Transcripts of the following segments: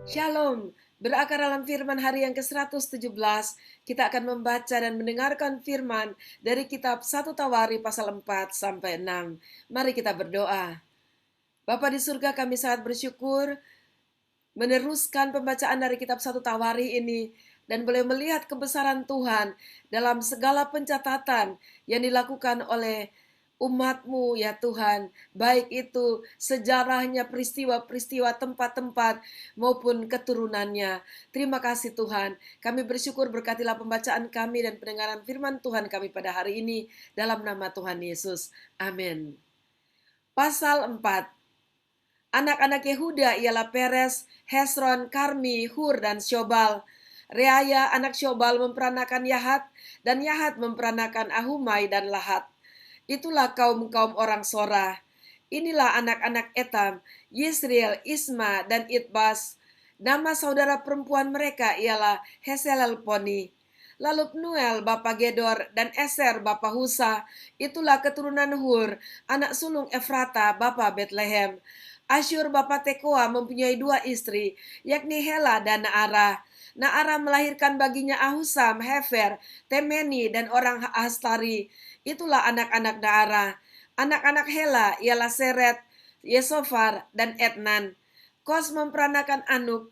Shalom, berakar dalam firman hari yang ke-117, kita akan membaca dan mendengarkan firman dari kitab 1 Tawari pasal 4 sampai 6. Mari kita berdoa. Bapa di surga, kami sangat bersyukur meneruskan pembacaan dari kitab 1 Tawari ini dan boleh melihat kebesaran Tuhan dalam segala pencatatan yang dilakukan oleh umat-Mu ya Tuhan, baik itu sejarahnya, peristiwa-peristiwa, tempat-tempat maupun keturunannya. Terima kasih Tuhan, kami bersyukur berkatilah pembacaan kami dan pendengaran firman Tuhan kami pada hari ini dalam nama Tuhan Yesus. Amin. Pasal 4. Anak-anak Yehuda ialah Peres, Hesron, Karmi, Hur, dan Syobal. Reaya anak Syobal memperanakan Yahat, dan Yahat memperanakan Ahumai dan Lahat. Itulah kaum-kaum orang Sorah. Inilah anak-anak Etam, Yisriel, Isma, dan Itbas. Nama saudara perempuan mereka ialah Heselelponi. Lalu Pnuel bapa Gedor dan Eser bapa Husa. Itulah keturunan Hur, anak sulung Efrata bapa Betlehem. Asyur bapa Tekoa mempunyai dua istri, yakni Hela dan Naarah. Naarah melahirkan baginya Ahusam, Hefer, Temeni, dan orang Hastari. Itulah anak-anak Naarah. Anak-anak Hela ialah Seret, Yesofar, dan Etnan. Kos memperanakan Anuk,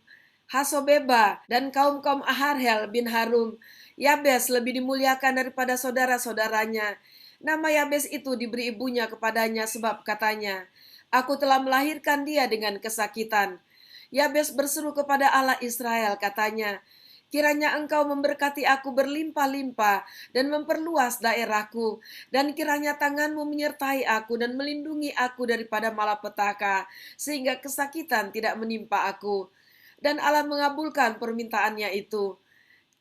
Hasobeba, dan kaum-kaum Aharhel bin Harum. Yabes lebih dimuliakan daripada saudara-saudaranya. Nama Yabes itu diberi ibunya kepadanya sebab katanya, Aku telah melahirkan dia dengan kesakitan. Yabes berseru kepada Allah Israel, katanya, Kiranya engkau memberkati aku berlimpah-limpah dan memperluas daerahku, dan kiranya tanganmu menyertai aku dan melindungi aku daripada malapetaka, sehingga kesakitan tidak menimpa aku. Dan Allah mengabulkan permintaannya itu.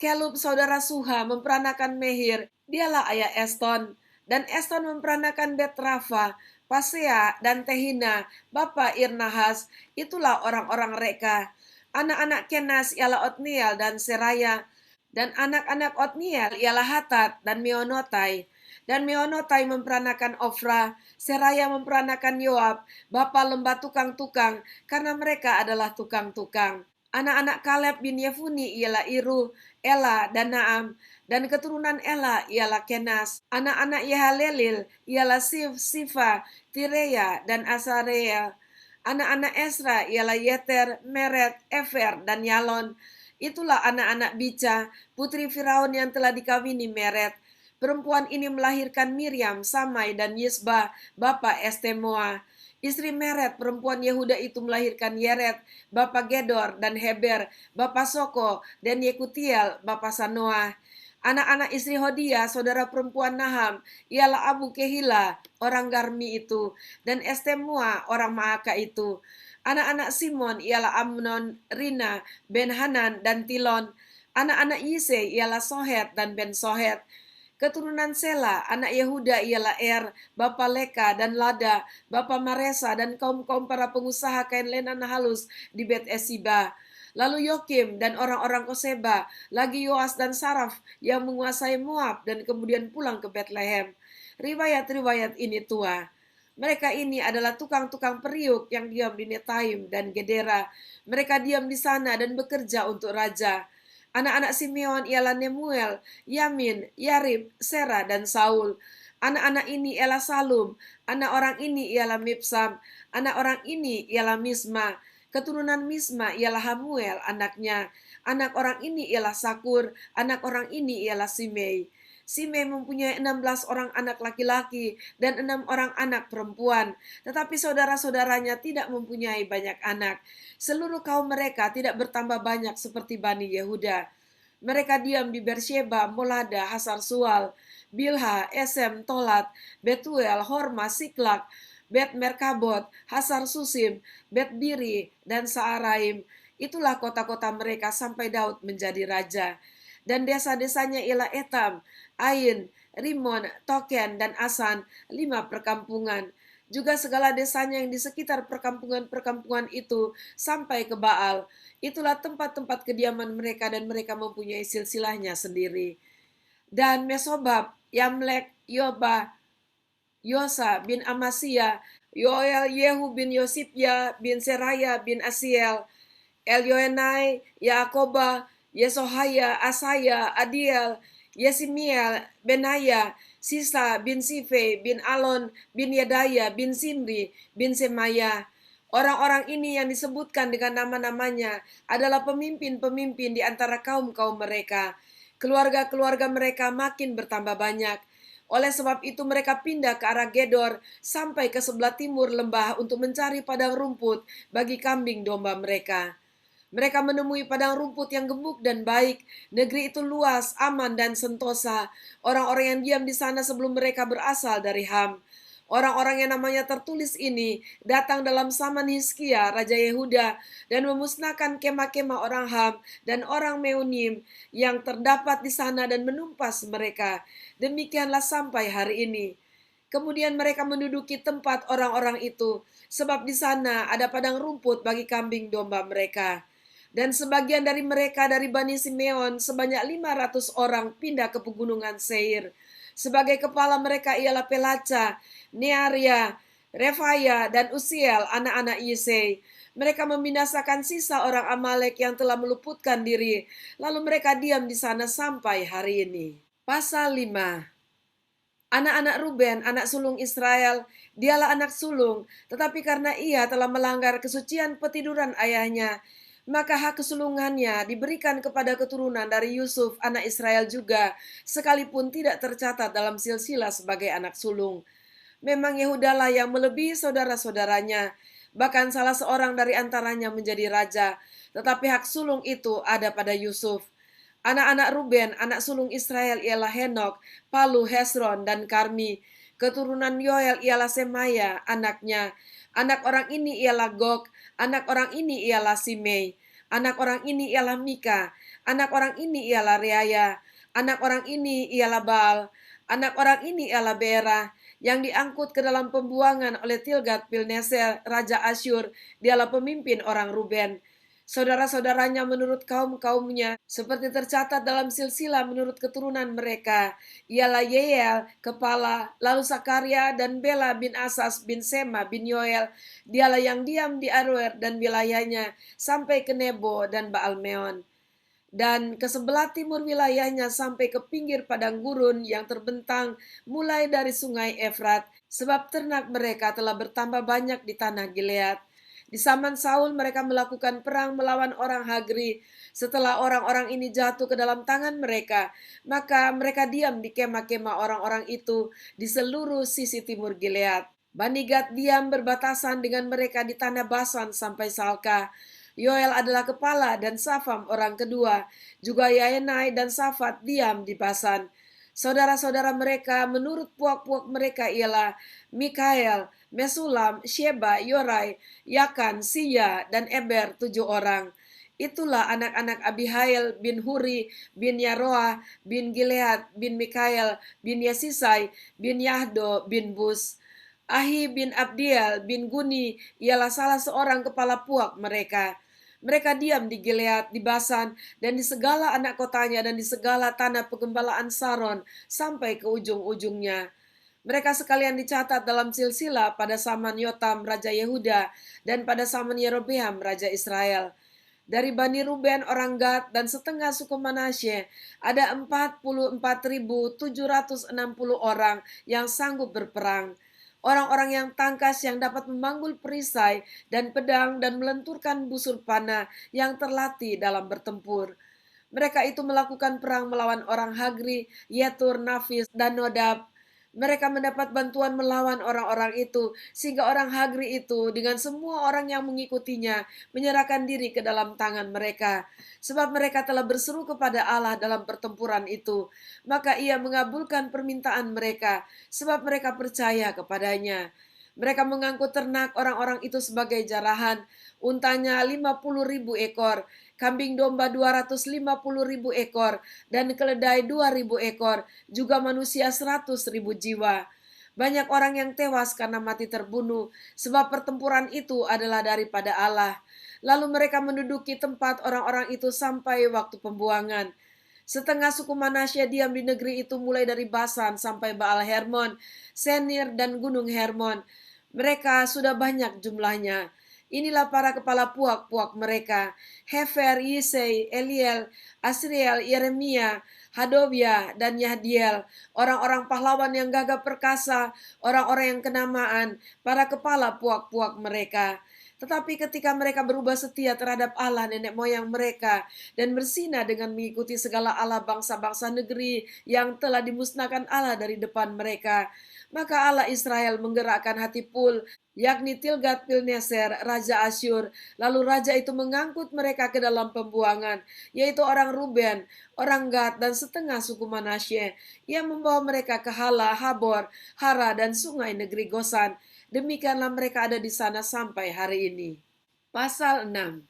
Kelub saudara Suha memperanakan Mehir, dialah ayah Eston, dan Eston memperanakan Bet-Rafa, Pasea, dan Tehina, bapa Irnahas. Itulah orang-orang Reka. Anak-anak Kenas ialah Otniel dan Seraya, dan anak-anak Otniel ialah Hatat dan Meonotai. Dan Meonotai memperanakan Ofra, Seraya memperanakan Yoab, bapa lembah tukang-tukang, karena mereka adalah tukang-tukang. Anak-anak Kaleb bin Yefuni ialah Iru, Ela, dan Naam, dan keturunan Ela ialah Kenas. Anak-anak Yehalelil ialah Sif, Sifa, Tireya, dan Asarea. Anak-anak Esra ialah Yeter, Meret, Efer, dan Yalon. Itulah anak-anak Bica, putri Firaun yang telah dikawini Meret. Perempuan ini melahirkan Miriam, Samai, dan Yisbah, bapa Estemoa. Istri Meret, perempuan Yehuda itu melahirkan Yeret, bapa Gedor, dan Heber, bapa Soko, dan Yekutiel, bapa Sanoah. Anak-anak istri Hodia, saudara perempuan Naham, ialah Abu Kehila, orang Garmi itu, dan Estemua, orang Maaka itu. Anak-anak Simon ialah Amnon, Rina, Ben Hanan, dan Tilon. Anak-anak Yise ialah Sohet dan Ben Sohet. Keturunan Sela, anak Yehuda ialah Er, bapa Leka dan Lada, bapa Maresa, dan kaum-kaum para pengusaha kain lenan halus di Bet Esiba. Lalu Yokim dan orang-orang Koseba, lagi Yoas dan Saraf yang menguasai Moab dan kemudian pulang ke Bethlehem. Riwayat-riwayat ini tua. Mereka ini adalah tukang-tukang periuk yang diam di Netaim dan Gedera. Mereka diam di sana dan bekerja untuk raja. Anak-anak Simeon ialah Nemuel, Yamin, Yarib, Sera, dan Saul. Anak-anak ini ialah Salum, anak orang ini ialah Mipsam, anak orang ini ialah Misma. Keturunan Misma ialah Hamuel, anaknya. Anak orang ini ialah Sakur, anak orang ini ialah Simei. Simei mempunyai 16 orang anak laki-laki dan 6 orang anak perempuan, tetapi saudara-saudaranya tidak mempunyai banyak anak. Seluruh kaum mereka tidak bertambah banyak seperti Bani Yehuda. Mereka diam di Bersheba, Molada, Hasar Sual, Bilha, Esem, Tolat, Betuel, Horma, Siklak, Bet Merkabot, Hasar Susim, Bet Biri, dan Saaraim. Itulah kota-kota mereka sampai Daud menjadi raja. Dan desa-desanya ialah Etam, Ain, Rimon, Token, dan Asan, 5 perkampungan. Juga segala desanya yang di sekitar perkampungan-perkampungan itu sampai ke Baal. Itulah tempat-tempat kediaman mereka dan mereka mempunyai silsilahnya sendiri. Dan Mesobab, Yamlek, Yoba, Yosa bin Amasya, Yoel, Yehu bin Yosipya bin Seraya bin Asiel. Elioenai, Yaakoba, Yesohaya, Asaya, Adiel, Yesimiel, Benaya, Sisa bin Sife, bin Alon, bin Yedaya, bin Simri, bin Semaya. Orang-orang ini yang disebutkan dengan nama-namanya adalah pemimpin-pemimpin di antara kaum-kaum mereka. Keluarga-keluarga mereka makin bertambah banyak. Oleh sebab itu mereka pindah ke arah Gedor sampai ke sebelah timur lembah untuk mencari padang rumput bagi kambing domba mereka. Mereka menemui padang rumput yang gemuk dan baik. Negeri itu luas, aman, dan sentosa. Orang-orang yang diam di sana sebelum mereka berasal dari Ham. Orang-orang yang namanya tertulis ini datang dalam zaman Hizkia, Raja Yehuda, dan memusnahkan kemah-kemah orang Ham dan orang Meunim yang terdapat di sana dan menumpas mereka. Demikianlah sampai hari ini. Kemudian mereka menduduki tempat orang-orang itu, sebab di sana ada padang rumput bagi kambing domba mereka. Dan sebagian dari mereka dari Bani Simeon sebanyak 500 orang pindah ke pegunungan Seir. Sebagai kepala mereka ialah Pelaca, Nearia, Refaya, dan Usiel, anak-anak Yisei. Mereka membinasakan sisa orang Amalek yang telah meluputkan diri. Lalu mereka diam di sana sampai hari ini. Pasal 5. Anak-anak Ruben, anak sulung Israel, dialah anak sulung, tetapi karena ia telah melanggar kesucian petiduran ayahnya, maka hak kesulungannya diberikan kepada keturunan dari Yusuf, anak Israel juga, sekalipun tidak tercatat dalam silsilah sebagai anak sulung. Memang Yehudalah yang melebihi saudara-saudaranya, bahkan salah seorang dari antaranya menjadi raja, tetapi hak sulung itu ada pada Yusuf. Anak-anak Ruben, anak sulung Israel ialah Henok, Palu, Hesron, dan Karmi. Keturunan Yoel ialah Semaya, anaknya. Anak orang ini ialah Gog, anak orang ini ialah Simei. Anak orang ini ialah Mika, anak orang ini ialah Reaya. Anak orang ini ialah Baal, anak orang ini ialah Bera, yang diangkut ke dalam pembuangan oleh Tilgat-Pilneser, Raja Asyur. Dialah pemimpin orang Ruben. Saudara-saudaranya menurut kaum-kaumnya, seperti tercatat dalam silsilah menurut keturunan mereka, ialah Yeiel, kepala, lalu Sakaria dan Bela bin Asas bin Sema bin Yoel, dialah yang diam di Aroer dan wilayahnya, sampai ke Nebo dan Baalmeon. Dan ke sebelah timur wilayahnya sampai ke pinggir padang gurun yang terbentang mulai dari sungai Efrat, sebab ternak mereka telah bertambah banyak di tanah Gilead. Di zaman Saul mereka melakukan perang melawan orang Hagri. Setelah orang-orang ini jatuh ke dalam tangan mereka, maka mereka diam di kemah-kemah orang-orang itu di seluruh sisi timur Gilead. Bani Gad diam berbatasan dengan mereka di tanah Basan sampai Salka. Yoel adalah kepala dan Safam orang kedua. Juga Yaenai dan Safat diam di Basan. Saudara-saudara mereka menurut puak-puak mereka ialah Mikael, Mesulam, Sheba, Yorai, Yakan, Siya, dan Eber 7 orang. Itulah anak-anak Abihail bin Huri, bin Yaroah, bin Gilead, bin Mikael, bin Yesisai, bin Yahdo, bin Bus. Ahi bin Abdiel bin Guni ialah salah seorang kepala puak mereka. Mereka diam di Gilead, di Basan, dan di segala anak kotanya dan di segala tanah pengembalaan Saron sampai ke ujung-ujungnya. Mereka sekalian dicatat dalam silsilah pada zaman Yotam Raja Yehuda dan pada zaman Yerobeam Raja Israel. Dari Bani Ruben orang Gad dan setengah suku Manasye ada 44.760 orang yang sanggup berperang. Orang-orang yang tangkas yang dapat memanggul perisai dan pedang dan melenturkan busur panah yang terlatih dalam bertempur. Mereka itu melakukan perang melawan orang Hagri, Yetur, Nafis, dan Nodab. Mereka mendapat bantuan melawan orang-orang itu, sehingga orang Hagri itu dengan semua orang yang mengikutinya menyerahkan diri ke dalam tangan mereka. Sebab mereka telah berseru kepada Allah dalam pertempuran itu, maka ia mengabulkan permintaan mereka, sebab mereka percaya kepadanya. Mereka mengangkut ternak orang-orang itu sebagai jarahan, untanya 50.000 ekor, kambing domba 250.000 ekor, dan keledai 2.000 ekor, juga manusia 100.000 jiwa. Banyak orang yang tewas karena mati terbunuh, sebab pertempuran itu adalah daripada Allah. Lalu mereka menduduki tempat orang-orang itu sampai waktu pembuangan. Setengah suku Manasye diam di negeri itu mulai dari Basan sampai Baal Hermon, Senir, dan Gunung Hermon. Mereka sudah banyak jumlahnya. Inilah para kepala puak-puak mereka: Hefer, Yisei, Eliel, Asriel, Yeremia, Hadobia, dan Yahdiel, orang-orang pahlawan yang gagah perkasa, orang-orang yang kenamaan, para kepala puak-puak mereka. Tetapi ketika mereka berubah setia terhadap Allah nenek moyang mereka dan bersinah dengan mengikuti segala Allah bangsa-bangsa negeri yang telah dimusnahkan Allah dari depan mereka, maka Allah Israel menggerakkan hati Pul, yakni Tilgat-Pilneser, Raja Asyur. Lalu raja itu mengangkut mereka ke dalam pembuangan, yaitu orang Ruben, orang Gad, dan setengah suku Manasye. Ia membawa mereka ke Hala, Habor, Hara, dan sungai negeri Gosan. Demikianlah mereka ada di sana sampai hari ini. Pasal 6.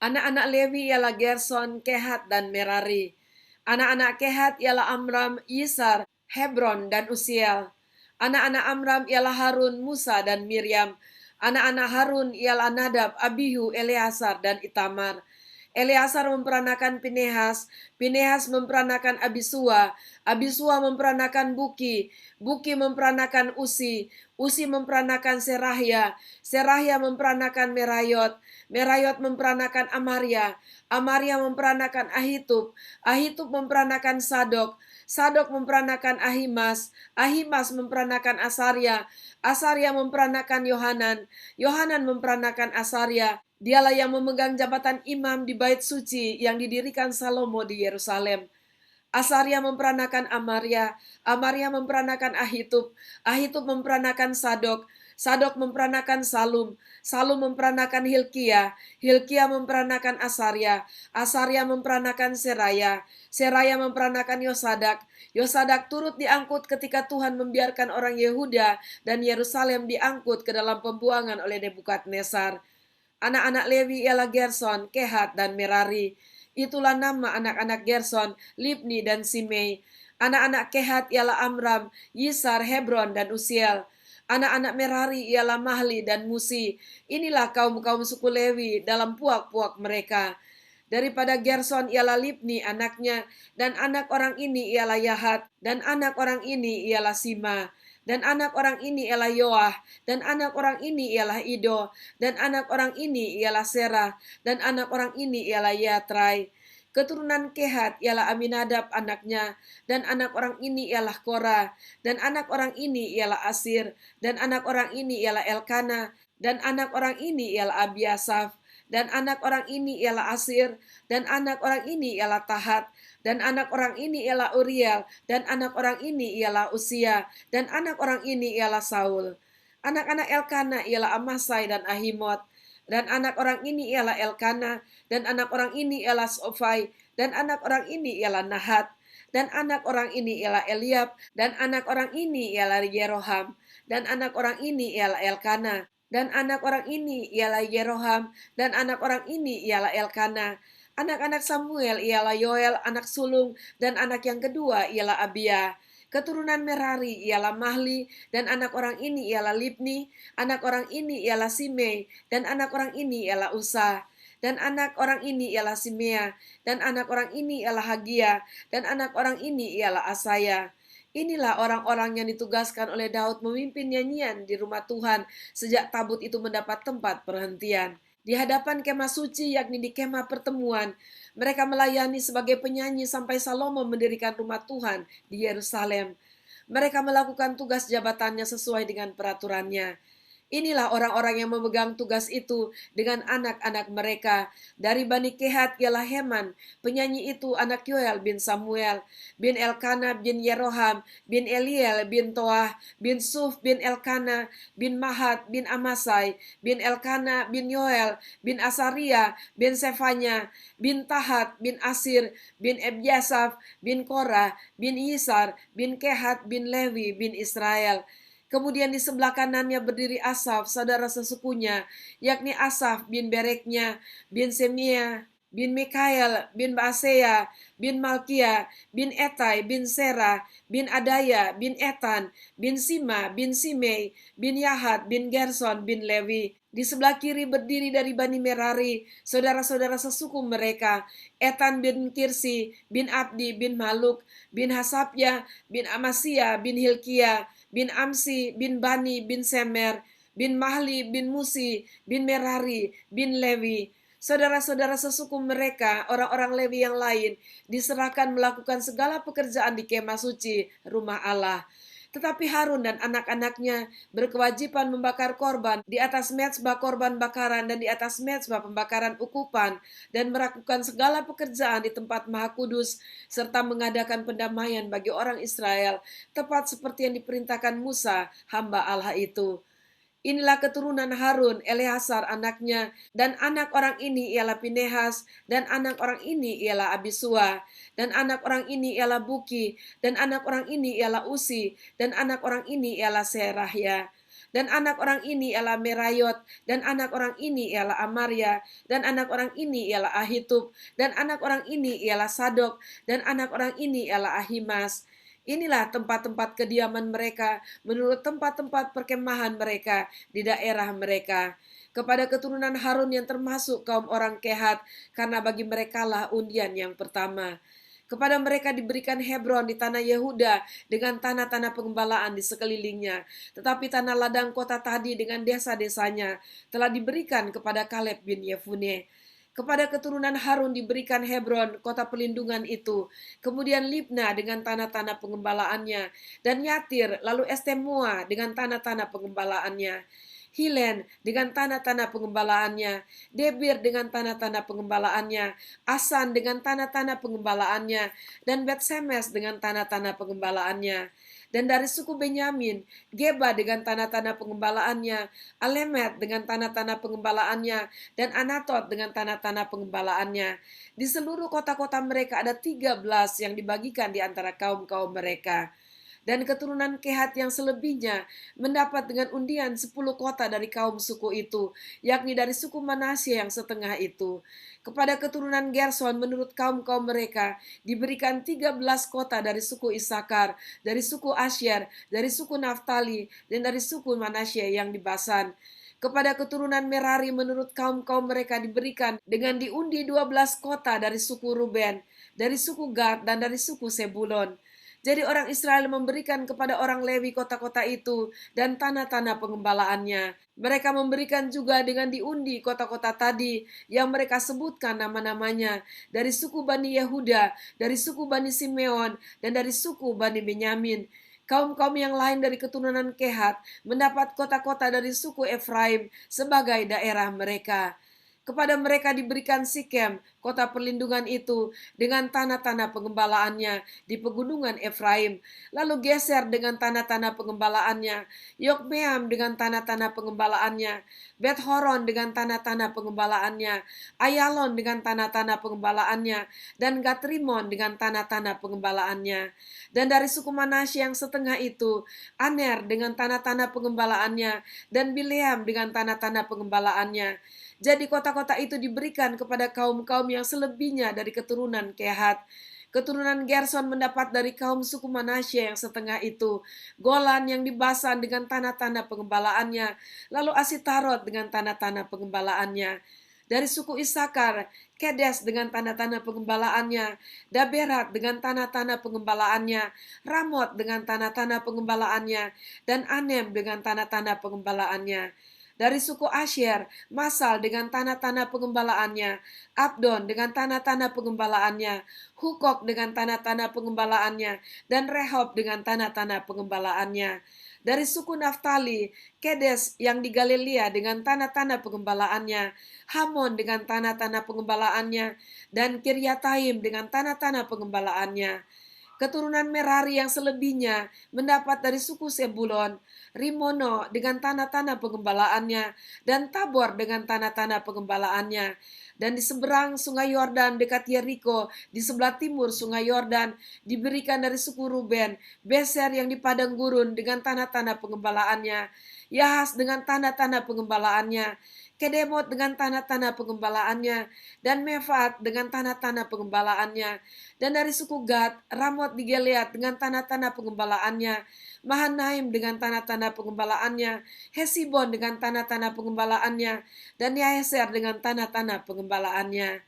Anak-anak Lewi ialah Gerson, Kehat, dan Merari. Anak-anak Kehat ialah Amram, Yisar, Hebron, dan Usiel. Anak-anak Amram ialah Harun, Musa, dan Miriam. Anak-anak Harun ialah Nadab, Abihu, Eleazar, dan Itamar. Eleazar memperanakan Pinehas, Pinehas memperanakan Abisua, Abisua memperanakan Buki, Buki memperanakan Usi, Usi memperanakan Serahya, Serahya memperanakan Merayot, Merayot memperanakan Amaria, Amaria memperanakan Ahitub, Ahitub memperanakan Sadok, Sadok memperanakan Ahimas, Ahimas memperanakan Asaria, Asaria memperanakan Yohanan, Yohanan memperanakan Asaria. Dialah yang memegang jabatan imam di bait suci yang didirikan Salomo di Yerusalem. Asaria memperanakan Amaria, Amaria memperanakan Ahitub, Ahitub memperanakan Sadok, Sadok memperanakan Salum, Salum memperanakan Hilkia, Hilkia memperanakan Asaria, Asaria memperanakan Seraya, Seraya memperanakan Yosadak, Yosadak turut diangkut ketika Tuhan membiarkan orang Yehuda dan Yerusalem diangkut ke dalam pembuangan oleh Nebukadnezar. Anak-anak Lewi ialah Gerson, Kehat, dan Merari. Itulah nama anak-anak Gerson, Libni, dan Simei. Anak-anak Kehat ialah Amram, Yisar, Hebron, dan Usiel. Anak-anak Merari ialah Mahli dan Musi. Inilah kaum-kaum suku Lewi dalam puak-puak mereka. Daripada Gerson ialah Libni anaknya, dan anak orang ini ialah Yahat, dan anak orang ini ialah Sima. Dan anak orang ini ialah Yoah, dan anak orang ini ialah Ido, dan anak orang ini ialah Serah, dan anak orang ini ialah Yatrai. Keturunan Kehat ialah Aminadab anaknya, dan anak orang ini ialah Korah, dan anak orang ini ialah Asir, dan anak orang ini ialah Elkana, dan anak orang ini ialah Abiasaf, dan anak orang ini ialah Asir, dan anak orang ini ialah Tahat, dan anak orang ini ialah Uriel, dan anak orang ini ialah Usia, dan anak orang ini ialah Saul. Anak-anak Elkana ialah Amasai dan Ahimot, dan anak orang ini ialah Elkana, dan anak orang ini ialah Sofai, dan anak orang ini ialah Nahat, dan anak orang ini ialah Eliab, dan anak orang ini ialah Yeroham, dan anak orang ini ialah Elkana, dan anak orang ini ialah Yeroham, dan anak orang ini ialah Elkana. Anak-anak Samuel ialah Yoel, anak sulung, dan anak yang kedua ialah Abia. Keturunan Merari ialah Mahli, dan anak orang ini ialah Libni, anak orang ini ialah Simei, dan anak orang ini ialah Usa. Dan anak orang ini ialah Simea, dan anak orang ini ialah Hagia, dan anak orang ini ialah Asaya. Inilah orang-orang yang ditugaskan oleh Daud memimpin nyanyian di rumah Tuhan sejak tabut itu mendapat tempat perhentian. Di hadapan kemah suci, yakni di kemah pertemuan, mereka melayani sebagai penyanyi sampai Salomo mendirikan rumah Tuhan di Yerusalem. Mereka melakukan tugas jabatannya sesuai dengan peraturannya. Inilah orang-orang yang memegang tugas itu dengan anak-anak mereka. Dari Bani Kehat ialah Heman, penyanyi itu anak Yoel bin Samuel, bin Elkana bin Yeroham, bin Eliel bin Toah, bin Suf bin Elkana, bin Mahat bin Amasai, bin Elkana bin Yoel, bin Asaria, bin Sefanya, bin Tahat, bin Asir, bin Ebyasaf, bin Korah, bin Yisar, bin Kehat, bin Lewi, bin Israel. Kemudian di sebelah kanannya berdiri Asaf, saudara sesepunya, yakni Asaf bin Bereknya, bin Semia, bin Mikael, bin Baaseya, bin Malkia, bin Etai, bin Sera, bin Adaya, bin Etan, bin Sima, bin Simei, bin Yahat, bin Gerson, bin Lewi. Di sebelah kiri berdiri dari Bani Merari, saudara-saudara sesuku mereka, Etan bin Kirsi, bin Abdi, bin Maluk, bin Hasapya, bin Amasya, bin Hilkia, bin Amsi, bin Bani, bin Semer, bin Mahli, bin Musi, bin Merari, bin Lewi. Saudara-saudara sesuku mereka, orang-orang Lewi yang lain, diserahkan melakukan segala pekerjaan di kemah suci rumah Allah. Tetapi Harun dan anak-anaknya berkewajiban membakar korban di atas mezbah korban bakaran dan di atas mezbah pembakaran ukupan dan melakukan segala pekerjaan di tempat Maha Kudus serta mengadakan pendamaian bagi orang Israel tepat seperti yang diperintahkan Musa, hamba Allah itu. Inilah keturunan Harun, Eleazar anaknya, dan anak orang ini ialah Pinehas, dan anak orang ini ialah Abisua, dan anak orang ini ialah Buki, dan anak orang ini ialah Usi, dan anak orang ini ialah Serahya. Dan anak orang ini ialah Merayot, dan anak orang ini ialah Amaria, dan anak orang ini ialah Ahitub, dan anak orang ini ialah Sadok, dan anak orang ini ialah Ahimas. Inilah tempat-tempat kediaman mereka menurut tempat-tempat perkemahan mereka di daerah mereka. Kepada keturunan Harun yang termasuk kaum orang Kehat, karena bagi merekalah undian yang pertama. Kepada mereka diberikan Hebron di tanah Yehuda dengan tanah-tanah pengembalaan di sekelilingnya. Tetapi tanah ladang kota tadi dengan desa-desanya telah diberikan kepada Kaleb bin Yefune. Kepada keturunan Harun diberikan Hebron, kota perlindungan itu, kemudian Libna dengan tanah-tanah pengembalaannya, dan Yatir, lalu Estemoa dengan tanah-tanah pengembalaannya, Hilen dengan tanah-tanah pengembalaannya, Debir dengan tanah-tanah pengembalaannya, Asan dengan tanah-tanah pengembalaannya, dan Bet-Semes dengan tanah-tanah pengembalaannya. Dan dari suku Benyamin, Geba dengan tanah-tanah pengembalaannya, Alemet dengan tanah-tanah pengembalaannya, dan Anatot dengan tanah-tanah pengembalaannya. Di seluruh kota-kota mereka ada 13 yang dibagikan di antara kaum-kaum mereka. Dan keturunan Kehat yang selebihnya mendapat dengan undian 10 kota dari kaum suku itu, yakni dari suku Manasye yang setengah itu. Kepada keturunan Gerson menurut kaum-kaum mereka diberikan 13 kota dari suku Isakar, dari suku Asyer, dari suku Naftali, dan dari suku Manasye yang di Basan. Kepada keturunan Merari menurut kaum-kaum mereka diberikan dengan diundi 12 kota dari suku Ruben, dari suku Gad, dan dari suku Sebulon. Jadi orang Israel memberikan kepada orang Lewi kota-kota itu dan tanah-tanah pengembalaannya. Mereka memberikan juga dengan diundi kota-kota tadi yang mereka sebutkan nama-namanya dari suku Bani Yehuda, dari suku Bani Simeon, dan dari suku Bani Benyamin. Kaum-kaum yang lain dari keturunan Kehat mendapat kota-kota dari suku Efraim sebagai daerah mereka. Kepada mereka diberikan Sikem, kota perlindungan itu, dengan tanah-tanah pengembalaannya di pegunungan Efraim. Lalu Geser dengan tanah-tanah pengembalaannya, Yokmeam dengan tanah-tanah pengembalaannya, Bet-Horon dengan tanah-tanah pengembalaannya, Ayalon dengan tanah-tanah pengembalaannya, dan Gatrimon dengan tanah-tanah pengembalaannya. Dan dari suku Manasye yang setengah itu, Aner dengan tanah-tanah pengembalaannya, dan Bileam dengan tanah-tanah pengembalaannya. Jadi kota-kota itu diberikan kepada kaum-kaum yang selebihnya dari keturunan Kehat. Keturunan Gerson mendapat dari kaum suku Manasye yang setengah itu, Golan yang di Basan dengan tanah-tanah pengembalaannya, lalu Asitarot dengan tanah-tanah pengembalaannya. Dari suku Isakar, Kedes dengan tanah-tanah pengembalaannya, Daberat dengan tanah-tanah pengembalaannya, Ramot dengan tanah-tanah pengembalaannya, dan Anem dengan tanah-tanah pengembalaannya. Dari suku Asyer, Masal dengan tanah-tanah pengembalaannya, Abdon dengan tanah-tanah pengembalaannya, Hukok dengan tanah-tanah pengembalaannya, dan Rehob dengan tanah-tanah pengembalaannya. Dari suku Naftali, Kedes yang di Galilea dengan tanah-tanah pengembalaannya, Hamon dengan tanah-tanah pengembalaannya, dan Kiryataim dengan tanah-tanah pengembalaannya. Keturunan Merari yang selebihnya mendapat dari suku Sebulon, Rimono dengan tanah-tanah pengembalaannya, dan Tabor dengan tanah-tanah pengembalaannya. Dan di seberang sungai Yordan dekat Yeriko, di sebelah timur sungai Yordan, diberikan dari suku Ruben, Beser yang di padang gurun dengan tanah-tanah pengembalaannya, Yahas dengan tanah-tanah pengembalaannya, Kedemot dengan tanah-tanah pengembalaannya, dan Mefaat dengan tanah-tanah pengembalaannya. Dan dari suku Gad, Ramot di Gilead dengan tanah-tanah pengembalaannya, Mahanaim dengan tanah-tanah pengembalaannya, Hesibon dengan tanah-tanah pengembalaannya, dan Yaeser dengan tanah-tanah pengembalaannya.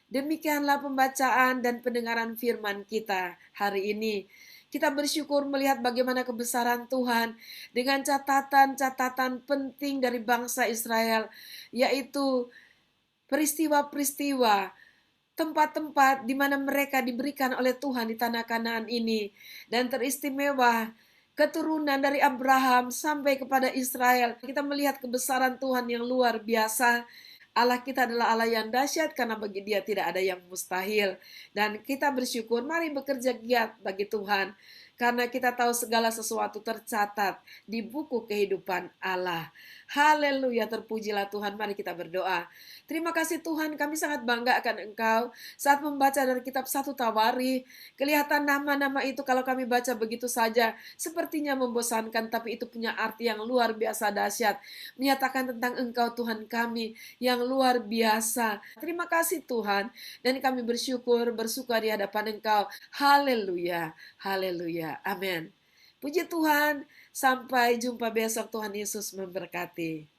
Demikianlah pembacaan dan pendengaran firman kita hari ini. Kita bersyukur melihat bagaimana kebesaran Tuhan dengan catatan-catatan penting dari bangsa Israel, yaitu peristiwa-peristiwa, tempat-tempat di mana mereka diberikan oleh Tuhan di tanah Kanaan ini, dan teristimewa keturunan dari Abraham sampai kepada Israel. Kita melihat kebesaran Tuhan yang luar biasa. Allah kita adalah Allah yang dahsyat, karena bagi Dia tidak ada yang mustahil. Dan kita bersyukur, mari bekerja giat bagi Tuhan, karena kita tahu segala sesuatu tercatat di buku kehidupan Allah. Haleluya, terpujilah Tuhan. Mari kita berdoa. Terima kasih Tuhan, kami sangat bangga akan Engkau. Saat membaca dari kitab 1 Tawari, kelihatan nama-nama itu kalau kami baca begitu saja, sepertinya membosankan, tapi itu punya arti yang luar biasa dahsyat. Menyatakan tentang Engkau Tuhan kami yang luar biasa. Terima kasih Tuhan, dan kami bersyukur, bersuka di hadapan Engkau. Haleluya, haleluya, amin. Puji Tuhan, sampai jumpa besok. Tuhan Yesus memberkati.